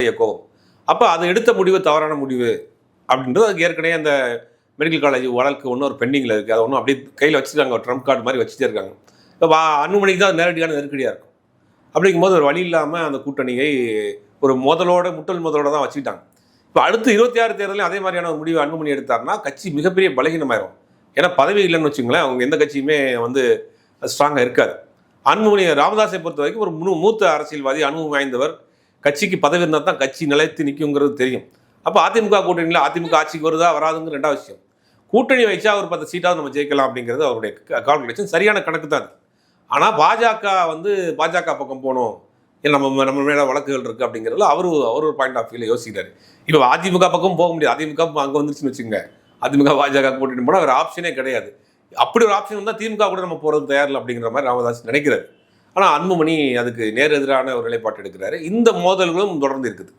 கோவம். அப்போ அது எடுத்த முடிவு தவறான முடிவு அப்படின்றது அதுக்கு ஏற்கனவே அந்த மெடிக்கல் காலேஜ் வழக்கு ஒன்றும் ஒரு பெண்டிங்கில் இருக்குது. அதை ஒன்றும் அப்படியே கையில் வச்சுருக்காங்க, ஒரு ட்ரம்ப் கார்டு மாதிரி வச்சுட்டே இருக்காங்க. இப்போ அன்புமணிக்கு தான் நேரடியான நெருக்கடியாக இருக்கும். அப்படிங்கும்போது ஒரு வழி இல்லாமல் அந்த கூட்டணியை ஒரு முட்டல் முதலோட தான் வச்சுக்கிட்டாங்க. இப்போ அடுத்து 26 தேர்தலையும் அதே மாதிரியான ஒரு முடிவு அன்புமணி எடுத்தாருன்னா கட்சி மிகப்பெரிய பலகீனமாயிரும். ஏன்னா பதவி இல்லைன்னு வச்சுங்களேன், அவங்க எந்த கட்சியுமே வந்து ஸ்ட்ராங்காக இருக்காது. அன்புமணி ராமதாஸை பொறுத்த வரைக்கும் ஒரு மூத்த அரசியல்வாதி, அனுபவம் வாய்ந்தவர். கட்சிக்கு பதவி இருந்தால் தான் கட்சி நிலைத்து நிற்குங்கிறது தெரியும். அப்போ அதிமுக கூட்டணியில் அதிமுக ஆட்சிக்கு வருதா வராதுங்கிற 2வது விஷயம். கூட்டணி வச்சா ஒரு 10 சீட்டாவது நம்ம ஜெயிக்கலாம் அப்படிங்கிறது அவருடைய கால்குலேஷன். சரியான கணக்கு தான். ஆனால் பாஜக பக்கம் போகணும், இல்லை நம்ம மேலே வழக்குகள் இருக்குது அப்படிங்கிறதுல அவர் ஒரு பாயிண்ட் ஆஃப் வியூவில் யோசிக்கிறாரு. இப்போ அதிமுக பக்கம் போக முடியாது. அதிமுக அங்கே வந்துருச்சுன்னு வச்சுங்க, அதிமுக பாஜக கூட்டணி போனால் வேறு ஆப்ஷனே கிடையாது. அப்படி ஒரு ஆப்ஷன் வந்தால் திமுக கூட நம்ம போகிறது தயாரில்லை அப்படிங்கிற மாதிரி ராமதாஸ் நினைக்கிறாரு. ஆனால் அன்புமணி அதுக்கு நேர் எதிரான ஒரு நிலைப்பாட்டு எடுக்கிறாரு. இந்த மோதல்களும் தொடர்ந்து இருக்குது.